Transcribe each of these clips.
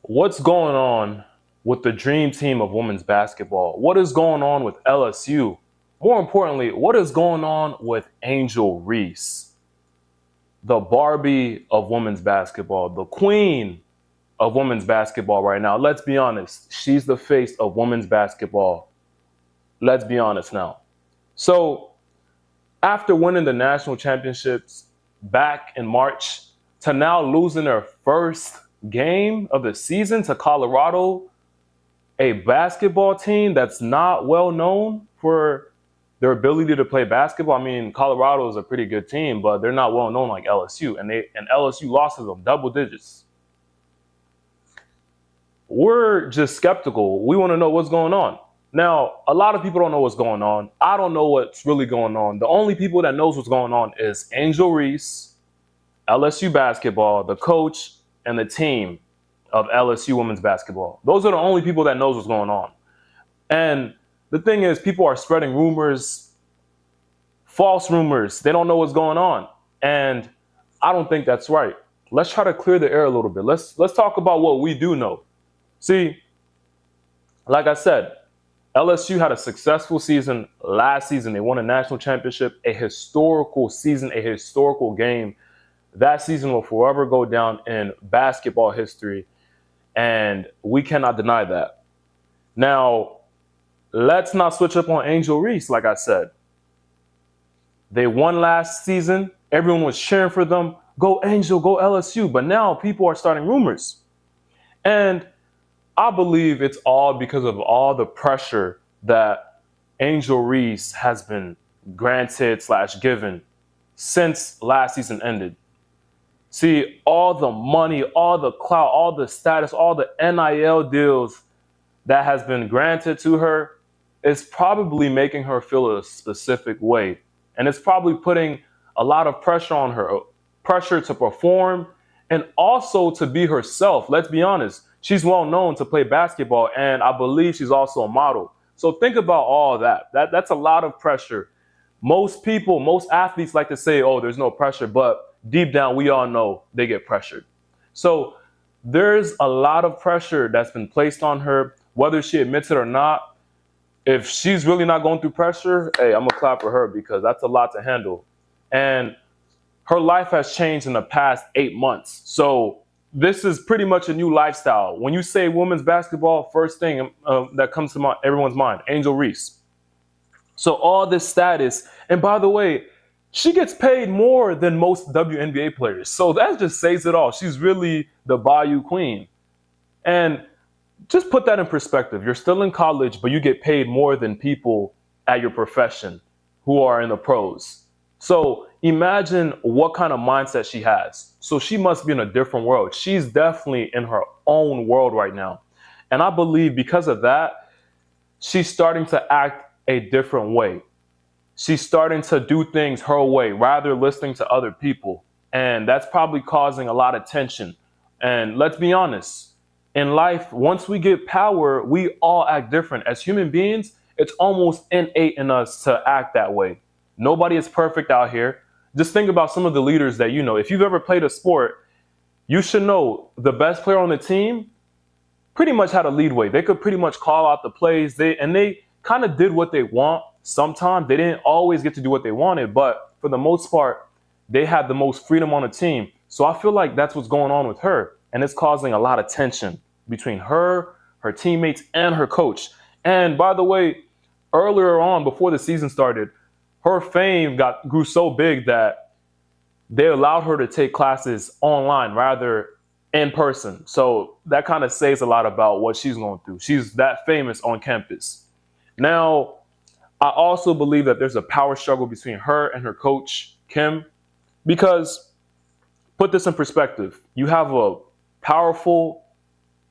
What's going on with the dream team of women's basketball? What is going on with LSU? More importantly, what is going on with Angel Reese, the Barbie of women's basketball, the queen of women's basketball right now? Let's be honest. She's the face of women's basketball. Let's be honest now. So, after winning the national championships back in March to now losing their first game of the season to Colorado, a basketball team that's not well known for their ability to play basketball. I mean, Colorado is a pretty good team, but they're not well known like LSU, and LSU lost to them double digits. We're just skeptical. We want to know what's going on. Now, a lot of people don't know what's going on. I don't know what's really going on. The only people that knows what's going on is Angel Reese, LSU basketball, the coach, and the team of LSU women's basketball. Those are the only people that knows what's going on. And the thing is, people are spreading rumors, false rumors. They don't know what's going on. And I don't think that's right. Let's try to clear the air a little bit. Let's talk about what we do know. See, like I said, LSU had a successful season last season. They won a national championship, a historical season, a historical game. That season will forever go down in basketball history, and we cannot deny that. Now, let's not switch up on Angel Reese, like I said. They won last season. Everyone was cheering for them. Go Angel, go LSU. But now people are starting rumors. And I believe it's all because of all the pressure that Angel Reese has been granted / given since last season ended. See, all the money, all the clout, all the status, all the NIL deals that has been granted to her is probably making her feel a specific way. And it's probably putting a lot of pressure on her, pressure to perform and also to be herself. Let's be honest. She's well known to play basketball, and I believe she's also a model. So think about all that. That's a lot of pressure. Most people, most athletes like to say, oh, there's no pressure, but deep down, we all know they get pressured. So there's a lot of pressure that's been placed on her, whether she admits it or not. If she's really not going through pressure, hey, I'm going to clap for her because that's a lot to handle. And her life has changed in the past 8 months. So this is pretty much a new lifestyle. When you say women's basketball, first thing that comes to everyone's mind, Angel Reese. So all this status, and by the way, she gets paid more than most WNBA players. So that just says it all. She's really the Bayou Queen. And just put that in perspective. You're still in college, but you get paid more than people at your profession who are in the pros. So imagine what kind of mindset she has. So she must be in a different world. She's definitely in her own world right now. And I believe because of that, she's starting to act a different way. She's starting to do things her way, rather listening to other people. And that's probably causing a lot of tension. And let's be honest, in life, once we get power, we all act different. As human beings, it's almost innate in us to act that way. Nobody is perfect out here. Just think about some of the leaders that you know. If you've ever played a sport, you should know the best player on the team pretty much had a lead way. They could pretty much call out the plays. They kind of did what they want. Sometimes they didn't always get to do what they wanted, but for the most part, they had the most freedom on the team. So I feel like that's what's going on with her. And it's causing a lot of tension between her teammates, and her coach. And by the way, earlier on, before the season started, her fame grew so big that they allowed her to take classes online rather in person. So that kind of says a lot about what she's going through. She's that famous on campus. Now, I also believe that there's a power struggle between her and her coach, Kim, because put this in perspective. You have a powerful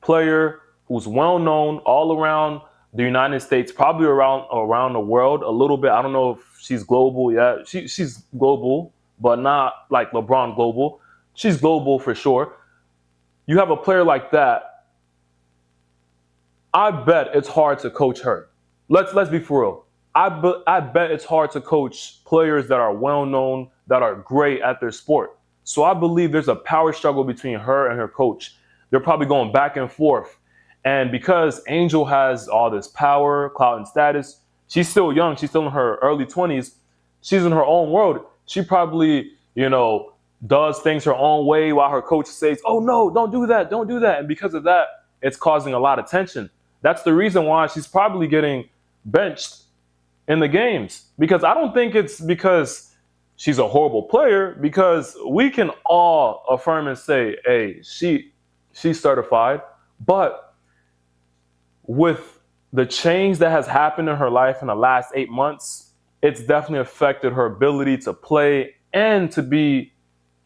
player who's well known all around the United States, probably around the world a little bit. I don't know if she's global yet. She's global, but not like LeBron global. She's global for sure. You have a player like that. I bet it's hard to coach her. Let's be for real. I bet it's hard to coach players that are well known, that are great at their sport. So I believe there's a power struggle between her and her coach. they're probably going back and forth. And because Angel has all this power, clout, and status, she's still young. She's still in her early 20s. She's in her own world. She probably, does things her own way while her coach says, oh, no, don't do that. Don't do that. And because of that, it's causing a lot of tension. That's the reason why she's probably getting benched in the games. Because I don't think it's because she's a horrible player, because we can all affirm and say, hey, she's certified. But with the change that has happened in her life in the last 8 months, it's definitely affected her ability to play and to be,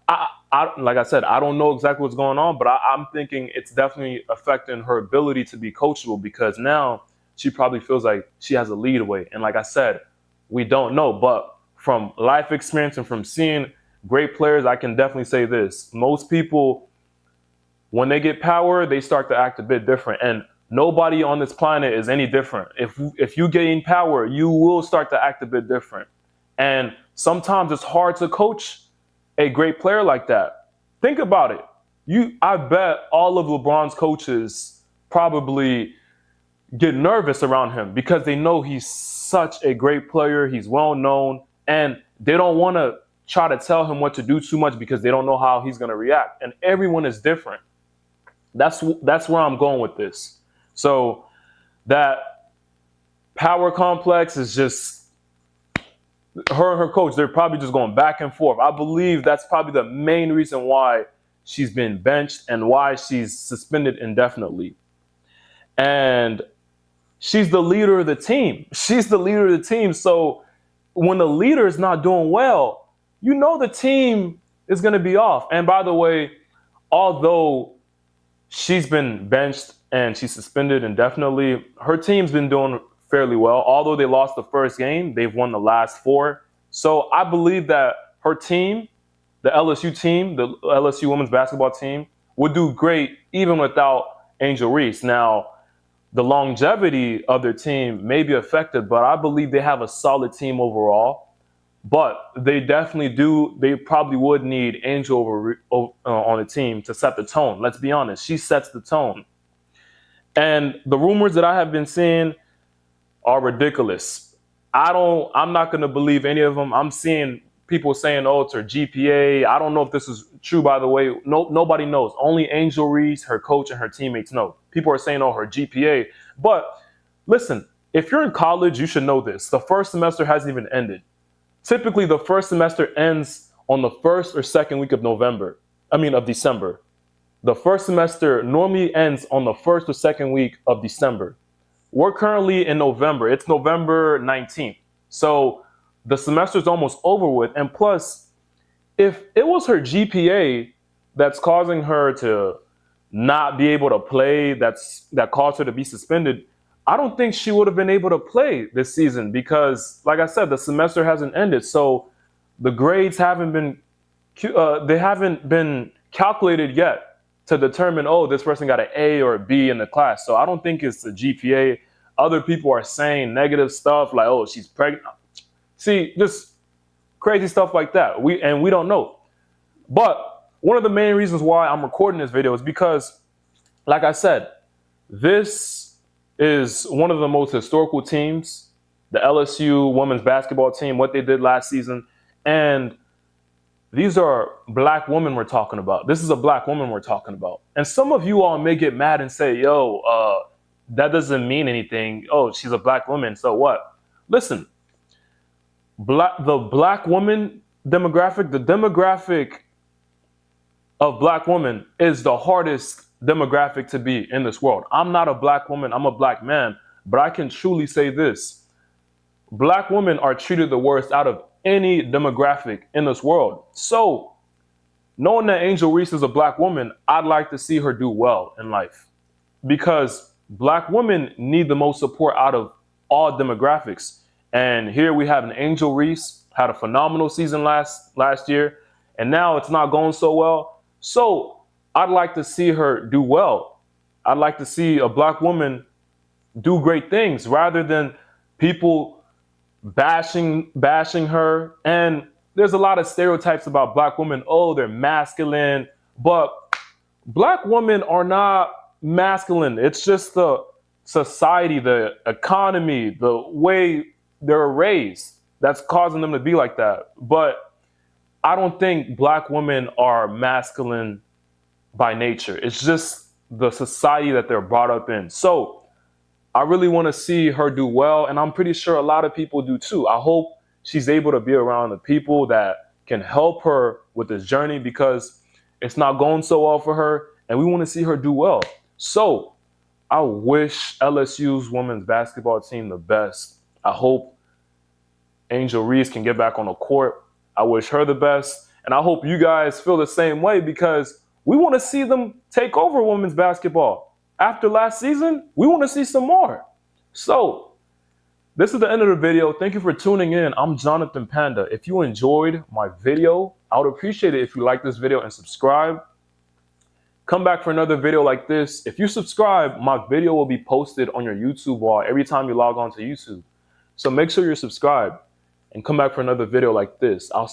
like I said, I don't know exactly what's going on, but I'm thinking it's definitely affecting her ability to be coachable, because now she probably feels like she has a lead away. And like I said, we don't know. But from life experience and from seeing great players, I can definitely say this. Most people, when they get power, they start to act a bit different. And nobody on this planet is any different. If you gain power, you will start to act a bit different. And sometimes it's hard to coach a great player like that. Think about it. I bet all of LeBron's coaches probably get nervous around him because they know he's such a great player. He's well known, and they don't want to try to tell him what to do too much because they don't know how he's going to react. And everyone is different. That's where I'm going with this. So that power complex is just her and her coach. They're probably just going back and forth. I believe that's probably the main reason why she's been benched and why she's suspended indefinitely. And she's the leader of the team. So when the leader is not doing well, the team is going to be off. And by the way, although she's been benched and she's suspended indefinitely, her team's been doing fairly well. Although they lost the first game, they've won the last 4. So I believe that her team, the LSU women's basketball team, would do great even without Angel Reese. Now, the longevity of their team may be affected, but I believe they have a solid team overall. But they probably would need Angel on the team to set the tone. Let's be honest. She sets the tone. And the rumors that I have been seeing are ridiculous. I'm not going to believe any of them. I'm seeing people saying, oh, it's her GPA. I don't know if this is true, by the way. Nobody knows. Only Angel Reese, her coach, and her teammates know. People are saying, oh, her GPA. But listen, if you're in college, you should know this. The first semester hasn't even ended. Typically, the first semester ends on the first or second week of December. The first semester normally ends on the first or second week of December. We're currently in November. It's November 19th. So the semester is almost over with. And plus, if it was her GPA that's causing her to not be able to play, that caused her to be suspended, I don't think she would have been able to play this season because, like I said, the semester hasn't ended. So the grades haven't been calculated yet to determine, oh, this person got an A or a B in the class. So I don't think it's the GPA. Other people are saying negative stuff like, oh, she's pregnant. See, just crazy stuff like that. We don't know. But one of the main reasons why I'm recording this video is because, like I said, this is one of the most historical teams, the LSU women's basketball team, what they did last season. And these are black women we're talking about. This is a black woman we're talking about. And some of you all may get mad and say, yo, that doesn't mean anything. Oh, she's a black woman, so what? Listen, the black woman demographic, the demographic of black women is the hardest demographic to be in this world. I'm not a black woman, I'm a black man, but I can truly say this. Black women are treated the worst out of any demographic in this world. So, knowing that Angel Reese is a black woman, I'd like to see her do well in life. Because black women need the most support out of all demographics. And here we have an Angel Reese, had a phenomenal season last year, and now it's not going so well. So, I'd like to see her do well. I'd like to see a black woman do great things rather than people bashing her. And there's a lot of stereotypes about black women. Oh, they're masculine. But Black women are not masculine. It's just the society, the economy, the way they're raised that's causing them to be like that. But I don't think black women are masculine by nature. It's just the society that they're brought up in. So I really want to see her do well, and I'm pretty sure a lot of people do too. I hope she's able to be around the people that can help her with this journey, because it's not going so well for her, and we want to see her do well. So I wish LSU's women's basketball team the best. I hope Angel Reese can get back on the court. I wish her the best, and I hope you guys feel the same way, because we want to see them take over women's basketball. After last season, we want to see some more. So this is the end of the video. Thank you for tuning in. I'm Jonathan Panda. If you enjoyed my video, I would appreciate it if you like this video and subscribe. Come back for another video like this. If you subscribe, my video will be posted on your YouTube wall every time you log on to YouTube. So make sure you're subscribed and come back for another video like this. I'll